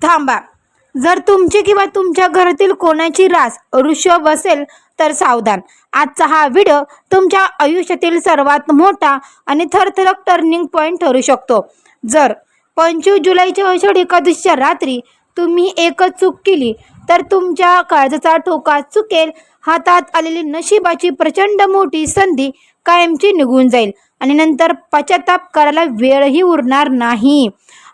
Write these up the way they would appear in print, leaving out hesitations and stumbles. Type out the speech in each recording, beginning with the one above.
थांबा. जर तुमची किंवा तुमच्या घरातील कोणाची रास वृषभ असेल तर सावधान. आजचा हा व्हिडिओ तुमच्या आयुष्यातील सर्वात मोठा आणि थरथरक टर्निंग पॉईंट ठरू शकतो. जर 25 जुलैच्या आषाढी एकादशीच्या रात्री तुम्ही एकच चूक केली तर तुमच्या काळजाचा ठोका चुकेल. हातात आलेली नशिबाची प्रचंड मोठी संधी कायमची निघून जाईल आणि नंतर पश्चाताप करायला वेळही उरणार नाही.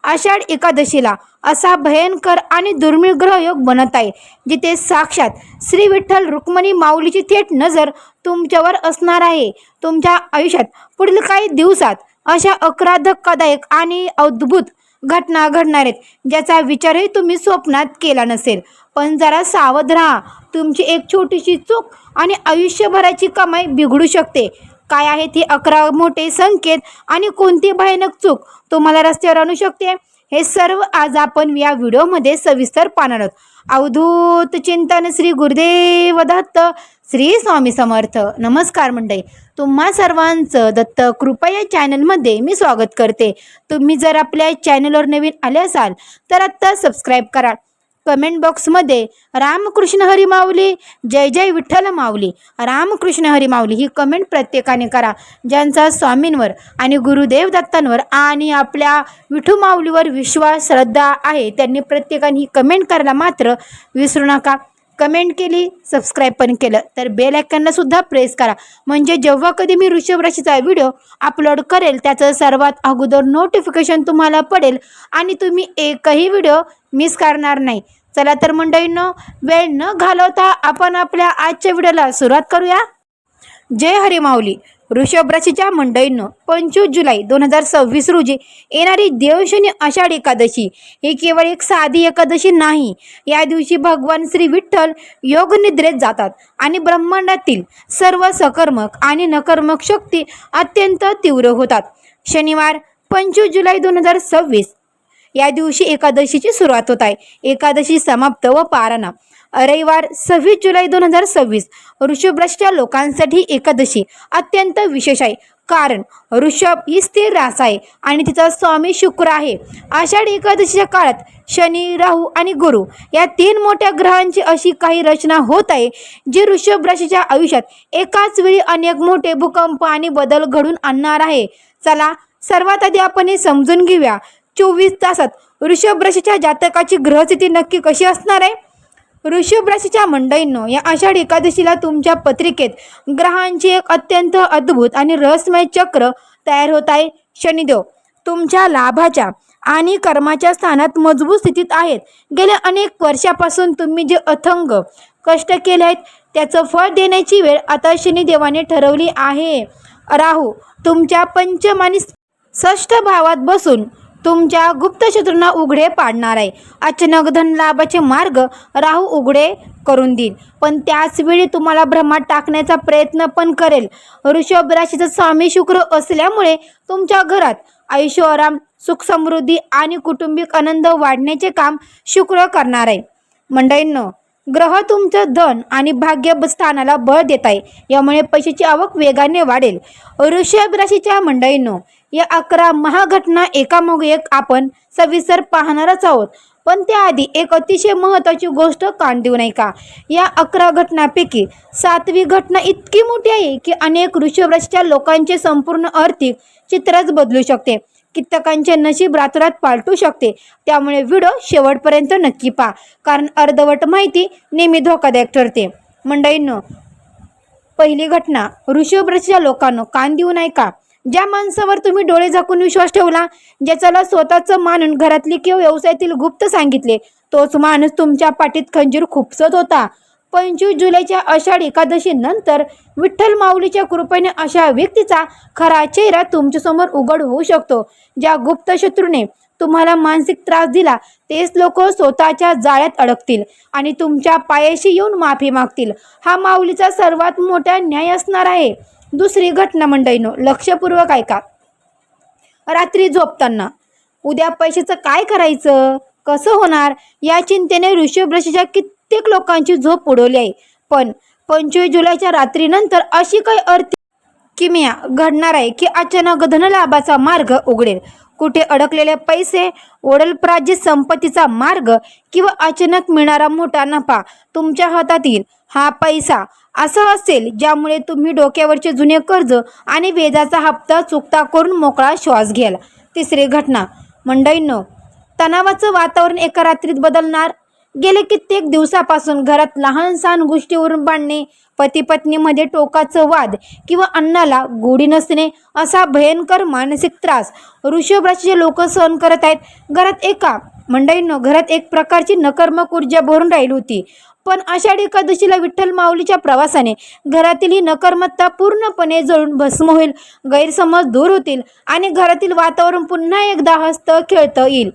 आषाढ एकादशीला असा भयंकर आणि दुर्मिळ ग्रहयोग बनत आहे जिथे साक्षात श्री विठ्ठल रुक्मिणी माऊलीची थेट नजर तुमच्यावर असणार आहे. तुमच्या आयुष्यात पुढील काही दिवसात अशा 11 धक्कादायक आणि अद्भुत घटना घडणार आहेत ज्याचा विचारही तुम्ही स्वप्नात केला नसेल. पण जरा सावध राहा. तुमची एक छोटीशी चूक आणि आयुष्यभराची कमाई बिघडू शकते. काय आहेत ही 11 मोठे संकेत आणि कोणती भयानक चूक तुम्हाला रस्त्यावर आणू शकते हे सर्व आज आपण या व्हिडिओमध्ये सविस्तर पाहणार आहोत. अवधूत चिंतन श्री गुरुदेव दत्त. श्री स्वामी समर्थ. नमस्कार मंडळी, तुम्हा सर्वांचं दत्त कृपा या चॅनलमध्ये मी स्वागत करते. तुम्ही जर आपल्या चॅनलवर नवीन आले असाल तर आत्ता सबस्क्राईब करा. कमेंट बॉक्समध्ये रामकृष्ण हरी माऊली, जय जय विठ्ठल माऊली, रामकृष्ण हरी माऊली ही कमेंट प्रत्येकाने करा. ज्यांचा स्वामींवर आणि गुरुदेव दत्तांवर आणि आपल्या विठू माऊलीवर विश्वास श्रद्धा आहे त्यांनी प्रत्येकाने ही कमेंट करायला मात्र विसरू नका. कमेंट केली, सबस्क्राईब पण केलं तर बेल आयकॉनला सुद्धा प्रेस करा. म्हणजे जेव्हा कधी मी वृषभ राशीचा व्हिडिओ अपलोड करेल त्याचं सर्वात अगोदर नोटिफिकेशन तुम्हाला पडेल आणि तुम्ही एकही व्हिडिओ मिस करणार नाही. चला तर मंडळींनो, वेळ न घालवता आपण आपल्या आजच्या व्हिडिओला सुरुवात करूया. जय हरी माऊली. वृषभ राशीच्या मंडळींनो, 25 जुलै 2026 रोजी येणारी देवशनी आषाढ एकादशी ही केवळ एक साधी एकादशी नाही. या दिवशी भगवान श्री विठ्ठल योग निद्रेत जातात आणि ब्रह्मांडातील सर्व सकर्मक आणि नकर्मक शक्ती अत्यंत तीव्र होतात. शनिवार 25 जुलै 2026 या दिवशी एकादशीची सुरुवात होत आहे. एकादशी समाप्त व पारायण रविवार 26 जुलै 2026. वृषभ राशीच्या लोकांसाठी एकादशी अत्यंत विशेष आहे कारण वृषभ ही स्थिर रास आहे आणि तिचा स्वामी शुक्र आहे. आषाढी एकादशीच्या काळात शनी, राहू आणि गुरु या 3 मोठ्या ग्रहांची अशी काही रचना होत आहे जी वृषभ राशीच्या आयुष्यात एकाच वेळी अनेक मोठे भूकंप आणि बदल घडून आणणार आहे. चला सर्वात आधी आपण हे समजून घेऊया 24 तासात वृषभ राशीच्या जातकाची ग्रहस्थिती नक्की कशी असणार आहे. वृषभ राशीच्या मंडळींनो, या आषाढ एकादशीला तुमच्या पत्रिकेत ग्रहांची एक अत्यंत अद्भुत आणि रहस्यमय चक्र तयार होत आहे. शनिदेव तुमच्या लाभाच्या आणि कर्माच्या स्थानात मजबूत स्थितीत आहेत. गेल्या अनेक वर्षापासून तुम्ही जे अथंग कष्ट केले आहेत त्याचं फळ देण्याची वेळ आता शनिदेवाने ठरवली आहे. राहू तुमच्या पंचम आणि षष्ठ भावात बसून तुमच्या गुप्त शत्रूंना उघडे पाडणार आहे. अचानक धन लाभाचे मार्ग राहू उघडे करून देईल, पण त्याचवेळी तुम्हाला भ्रमात टाकण्याचा प्रयत्न पण करेल. वृषभ राशीचा स्वामी शुक्र असल्यामुळे तुमच्या घरात आयुष्य, आराम, सुख, समृद्धी आणि कौटुंबिक आनंद वाढण्याचे काम शुक्र करणार आहे. मंडळींनो, ग्रह तुमचं धन आणि भाग्य स्थानाला बळ देत आहे, यामुळे पैशाची आवक वेगाने वाढेल. वृषभ राशीच्या मंडळींनो, या 11 महाघटना एकामागे एक आपण सविस्तर पाहणारच आहोत. पण त्याआधी एक अतिशय महत्त्वाची गोष्ट कान देऊ नये का. या 11 घटनांपैकी 7वी घटना इतकी मोठी आहे की अनेक वृषभ राशीच्या लोकांचे संपूर्ण आर्थिक चित्रच बदलू शकते. कित्येकांचे नशीब रातोरात पालटू शकते. त्यामुळे व्हिडिओ शेवटपर्यंत नक्की पहा, कारण अर्धवट माहिती नेहमी धोकादायक ठरते. मंडळींनो, पहिली घटना वृषभ राशीच्या लोकांनो, कान देऊ नये का. ज्या माणसावर तुम्ही डोळे झाकून विश्वास ठेवला, ज्याच्याला स्वतःचं मानून घरातली किंवा व्यवसायातील गुप्त सांगितले, तोच माणूस तुमच्या पाठीत खंजीर खुपसत होता. 25 जुलैच्या आषाढ एकादशी नंतर विठ्ठल माऊलीच्या कृपेने अशा व्यक्तीचा खरा चेहरा तुमच्यासमोर उघड होऊ शकतो. ज्या गुप्त शत्रूने तुम्हाला मानसिक त्रास दिला तेच लोक स्वतःच्या जाळ्यात अडकतील आणि तुमच्या पायाशी येऊन माफी मागतील. हा माऊलीचा सर्वात मोठा न्याय असणार आहे. दुसरी घटना मंडळींनो, लक्षपूर्वक ऐका. रात्री झोपताना उद्या पैशाचं काय करायचं, कसं होणार या चिंतेने वृषभ राशीच्या कित्येक लोकांची झोप उडवली आहे. पण 25 जुलैच्या रात्रीनंतर अशी काही किमया घडणार आहे की अचानक धनलाभाचा मार्ग उघडेल. कुठे अडकलेले पैसे, वडीलप्राजित संपत्तीचा मार्ग किंवा अचानक मिळणारा मोठा नफा तुमच्या हातात येईल. हा पैसा असा असेल ज्यामुळे तुम्ही डोक्यावरचे जुने कर्ज आणि व्याजाचा हप्ता चुकता करून मोकळा श्वास घ्याल. तिसरी घटना मंडळींनो, तणावाचं वातावरण एका रात्रीत बदलणार. गेले कित्येक दिवसापासून घरात लहान सहान गोष्टीवरून भांडणे, पती पत्नीमध्ये टोकाचं वाद किंवा अन्नाला गोडी नसणे असा भयंकर मानसिक त्रास वृषभ राशीचे लोक सहन करत आहेत. घरात एक प्रकारची नकारात्मक ऊर्जा भरून राहिली होती. पण आषाढी एकादशीला विठ्ठल माऊलीच्या प्रवासाने घरातील ही नकारात्मकता पूर्णपणे जळून भस्म होईल. गैरसमज दूर होतील आणि घरातील वातावरण पुन्हा एकदा हसतं खेळतं येईल.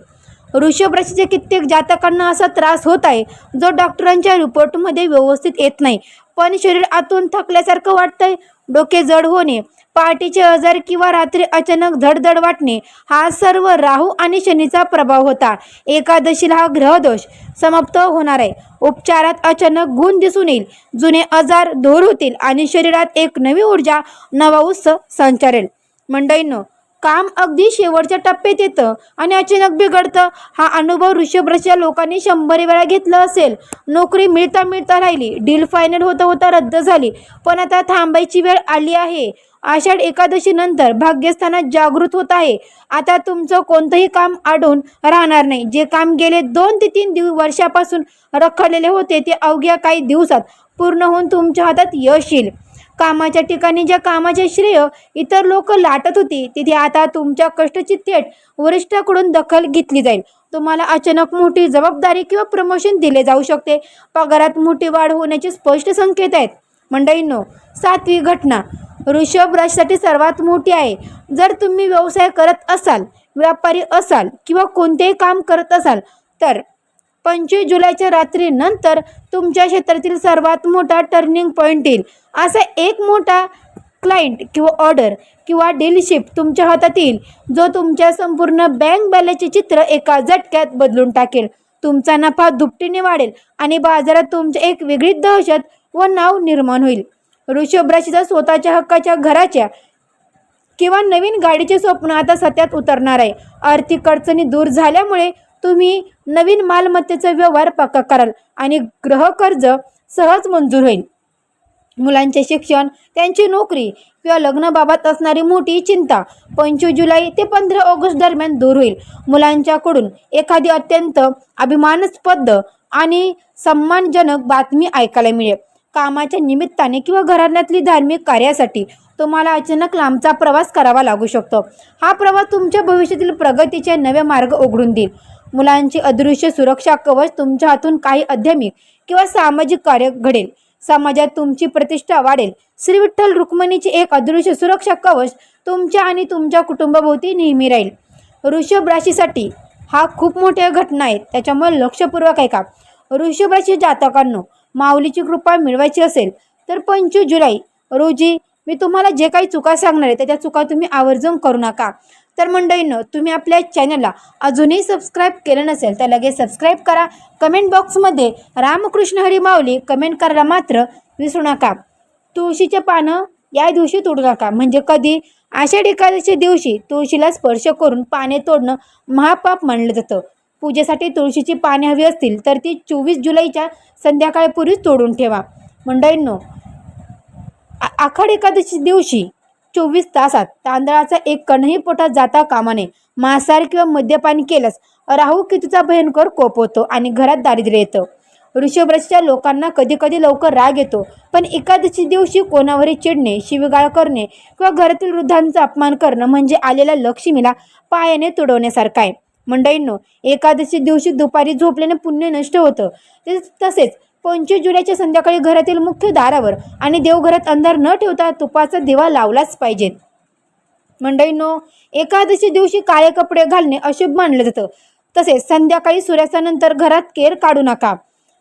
वृषभ राशीच्या कित्येक जातकांना असा त्रास होत आहे जो डॉक्टरांच्या रिपोर्टमध्ये व्यवस्थित येत नाही. पण शरीर आतून थकल्यासारखं वाटतंय, डोके जड होणे, पहाटेचे आजार किंवा रात्री अचानक धडधड वाटणे हा सर्व राहू आणि शनीचा प्रभाव होता. एकादशीला हा ग्रहदोष समाप्त होणार आहे. उपचारात अचानक गुण दिसून येईल, जुने आजार दूर होतील आणि शरीरात एक नवी ऊर्जा, नवा उत्साह संचारेल. मंडळींनो, काम अगदी शेवटच्या टप्प्यात येतं आणि अचानक बिघडतं. हा अनुभव वृषभ राशीच्या लोकांनी 100 वेळा घेतला असेल. नोकरी मिळता राहिली, डील फायनल होता रद्द झाली, पण आता थांबायची वेळ आली आहे. आषाढ एकादशी नंतर भाग्यस्थानात जागृत होत आहे. आता तुमचं कोणतंही काम अडून राहणार नाही. जे काम गेले 2 ते 3 वर्षापासून रखडलेले होते ते अवघ्या काही दिवसात पूर्ण होऊन तुमच्या हातात यश येईल. कामाच्या ठिकाणी ज्या कामाचे श्रेय इतर लोक लाटत होती तिथे आता तुमच्या कष्टाची थेट वरिष्ठाकडून दखल घेतली जाईल. तुम्हाला अचानक मोठी जबाबदारी किंवा प्रमोशन दिले जाऊ शकते. पगारात मोठी वाढ होण्याचे स्पष्ट संकेत आहेत. मंडळींनो, 7वी घटना वृषभ राशीसाठी सर्वात मोठी आहे. जर तुम्ही व्यवसाय करत असाल, व्यापारी असाल किंवा कोणतेही काम करत असाल तर 25 जुलैच्या रात्रीनंतर तुमच्या क्षेत्रातील सर्वात मोठा टर्निंग पॉईंट येईल. असा एक मोठा क्लायंट किंवा ऑर्डर किंवा डीलशिप तुमच्या हातात येईल जो तुमच्या संपूर्ण बँक बॅलन्सचे चित्र एका झटक्यात बदलून टाकेल. तुमचा नफा दुपटीने वाढेल आणि बाजारात तुमच्या एक वेगळी दहशत व नाव निर्माण होईल. वृषभ राशीचा स्वतःच्या हक्काच्या घराच्या किंवा नवीन गाडीचे स्वप्न आता सत्यात उतरणार आहे. आर्थिक अडचणी दूर झाल्यामुळे तुम्ही नवीन मालमत्तेचा व्यवहार पक्का कराल आणि गृहकर्ज सहज मंजूर होईल. मुलांचे शिक्षण, त्यांची नोकरी किंवा लग्नाबाबत असणारी मोठी चिंता 25 जुलै ते 15 ऑगस्ट दरम्यान दूर होईल. मुलांच्याकडून एखादी अत्यंत अभिमानास्पद आणि सन्मानजनक बातमी ऐकायला मिळेल. कामाच्या निमित्ताने किंवा घराण्यातली धार्मिक कार्यासाठी तुम्हाला अचानक लांबचा प्रवास करावा लागू शकतो. हा प्रवास तुमच्या भविष्यातील प्रगतीचे नवे मार्ग उघडून देईल. मुलांची अदृश्य सुरक्षा कवच तुमच्या हातून काही आध्यात्मिक किंवा सामाजिक कार्य घडेल. समाजात तुमची प्रतिष्ठा वाढेल. श्री विठ्ठल रुक्मिणीची एक अदृश्य सुरक्षा कवच तुमच्या आणि तुमच्या कुटुंबाभोवती नेहमी राहील. वृषभ राशीसाठी हा खूप मोठ्या घटना आहेत, त्याच्यामुळे लक्षपूर्वक ऐका. वृषभ राशी जातकांनो, माऊलीची कृपा मिळवायची असेल तर 25 जुलै रोजी मी तुम्हाला जे काही चुका सांगणार आहे त्याच्या चुका तुम्ही आवर्जून करू नका. तर मंडळींनो, तुम्ही आपल्या चॅनलला अजूनही सबस्क्राईब केलं नसेल तर लगेच सबस्क्राईब करा. कमेंट बॉक्समध्ये रामकृष्ण हरी माऊली कमेंट करायला मात्र विसरू नका. तुळशीचे पानं या दिवशी तोडू नका. म्हणजे कधी? आषाढी एकादशी दिवशी तुळशीला स्पर्श करून पाने तोडणं महापाप मानलं जातं. पूजेसाठी तुळशीची पाने हवी असतील तर ती 24 जुलैच्या संध्याकाळपूर्वीच तोडून ठेवा. मंडळींनो, आषाढ एकादशी दिवशी 24 तासात तांदळाचा एक कणही पोटात जाता कामा नये. मांसाहार किंवा मद्यपान केल्यास राहू केतूचा भयंकर कोप होतो आणि घरात दारिद्र्य येतं. वृषभ राशीच्या लोकांना कधी कधी लवकर राग येतो, पण एकादशी दिवशी कोणावरही चिडणे, शिवीगाळ करणे किंवा घरातील वृद्धांचा अपमान करणं म्हणजे आलेल्या लक्ष्मीला पायाने तुडवण्यासारखं आहे. मंडळींनो, एकादशी दिवशी दुपारी झोपल्याने पुण्य नष्ट होतं. तसेच 25 जुलैच्या संध्याकाळी घरातील मुख्य दारावर आणि देवघरात अंधार न ठेवता तुपाचा दिवा लावलाच पाहिजे. मंडळींनो, एकादशी दिवशी काळे कपडे घालणे अशुभ मानलं जातं. तसेच संध्याकाळी सूर्यास्तानंतर घरात केर काढू नका.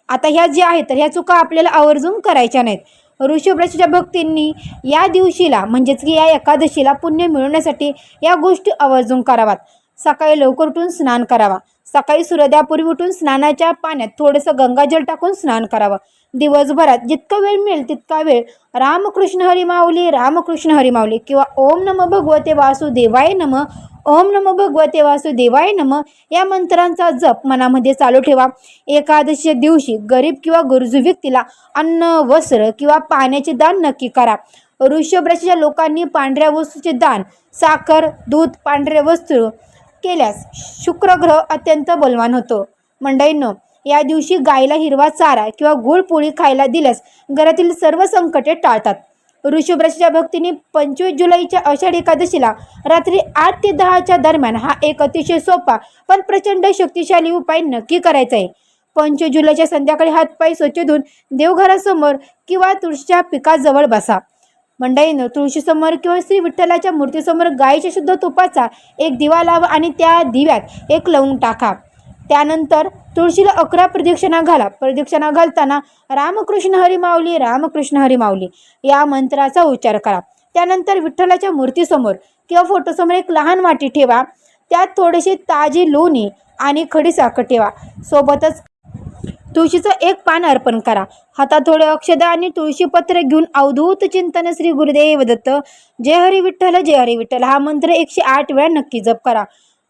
आता ह्या ज्या आहेत तर ह्या चुका आपल्याला आवर्जून करायच्या नाहीत. वृषभ राशीच्या भक्तींनी या दिवशीला म्हणजेच की या एकादशीला पुण्य मिळवण्यासाठी या गोष्टी आवर्जून कराव्यात. सकाळी लवकर उठून स्नान करावा. सकाळी सूर्योदयापूर्वी उठून स्नानाच्या पाण्यात थोडंसं गंगाजल टाकून स्नान करावं. दिवसभरात जितका वेळ मिळेल तितका वेळ रामकृष्ण हरी माऊली, रामकृष्ण हरी माऊली किंवा ओम नमो भगवते वासुदेवाय नमः, ओम नमो भगवते वासुदेवाय नमः या मंत्रांचा जप मनामध्ये चालू ठेवा. एकादशीच्या दिवशी गरीब किंवा गरजू व्यक्तीला अन्न, वस्त्र किंवा पाण्याचे दान नक्की करा. वृषभ राशीच्या लोकांनी पांढऱ्या वस्तूचे दान, साखर, दूध, पांढरे वस्त्र केल्यास शुक्र ग्रह अत्यंत बलवान होतो. मंडळींनो, या दिवशी गायला हिरवा चारा किंवा गुळपोळी खायला दिल्यास घरातील सर्व संकटे टाळतात. वृषभ राशीच्या भक्तीने 25 जुलैच्या आषाढी एकादशीला रात्री 8 ते 10च्या दरम्यान हा एक अतिशय सोपा पण प्रचंड शक्तिशाली उपाय नक्की करायचा आहे. 25 जुलैच्या संध्याकाळी हातपाय स्वच्छ धुवून देवघरासमोर किंवा तुळशीच्या पिकाजवळ बसा. मंडळींनो, तुळशीसमोर किंवा श्री विठ्ठलाच्या मूर्तीसमोर गायीच्या शुद्ध तुपाचा एक दिवा लावा आणि त्या दिव्यात एक लवंग टाका. त्यानंतर तुळशीला 11 प्रदक्षिणा घाला. प्रदक्षिणा घालताना रामकृष्ण हरी माऊली, रामकृष्ण हरी माऊली या मंत्राचा उच्चार करा. त्यानंतर विठ्ठलाच्या मूर्तीसमोर किंवा फोटोसमोर एक लहान वाटी ठेवा. त्यात थोडीशी ताजी लोणी आणि खडी साखर ठेवा. सोबतच तुळशीचं एक पान अर्पण करा. हातात थोडे अक्षदा आणि तुळशीपत्र घेऊन अवधूत चिंतन श्री गुरुदेव दत्त, जय हरी विठ्ठल, जय हरी विठ्ठल हा मंत्र 108 वेळा नक्की जप करा.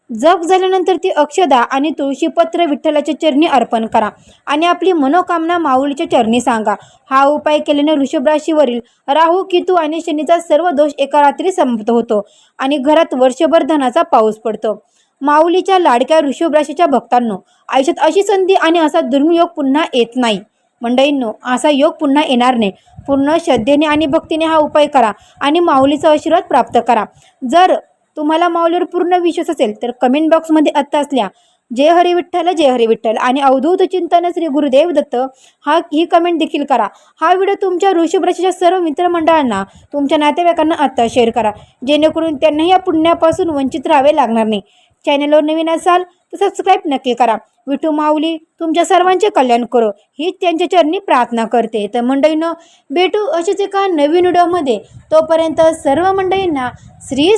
जप झाल्यानंतर ती अक्षदा आणि तुळशीपत्र विठ्ठलाच्या चरणी अर्पण करा आणि आपली मनोकामना माऊलीच्या चरणी सांगा. हा उपाय केल्याने वृषभ राशीवरील राहू, केतू आणि शनीचा सर्व दोष एका रात्री समाप्त होतो आणि घरात वर्षभर धनाचा पाऊस पडतो. माऊलीच्या लाडक्या वृषभ राशीच्या भक्तांनो, आयुष्यात अशी संधी आणि असा दुर्मिळ योग पुन्हा येत नाही. मंडळींनो, असा योग पुन्हा येणार नाही. पूर्ण श्रद्धेने आणि भक्तीने हा उपाय करा आणि माऊलीचा आशीर्वाद प्राप्त करा. जर तुम्हाला माऊलीवर पूर्ण विश्वास असेल तर कमेंट बॉक्समध्ये आत्ता असल्या जय हरी विठ्ठल, जय हरी विठ्ठल आणि अवधूत चिंतन श्री गुरुदेव दत्त ही कमेंट देखील करा. हा व्हिडिओ तुमच्या वृषभ राशीच्या सर्व मित्रमंडळांना, तुमच्या नातेवाईकांना आत्ता शेअर करा, जेणेकरून त्यांनाही या पुण्यापासून वंचित राहावे लागणार नाही. चॅनलवर नवीन असाल तर सबस्क्राईब नक्की करा. विठू माऊली तुमच्या सर्वांचे कल्याण करो हीच त्यांच्या चरणी प्रार्थना करते. तर मंडळींनो, भेटू अशीच एका नवीन व्हिडिओमध्ये. तोपर्यंत सर्व मंडळींना श्री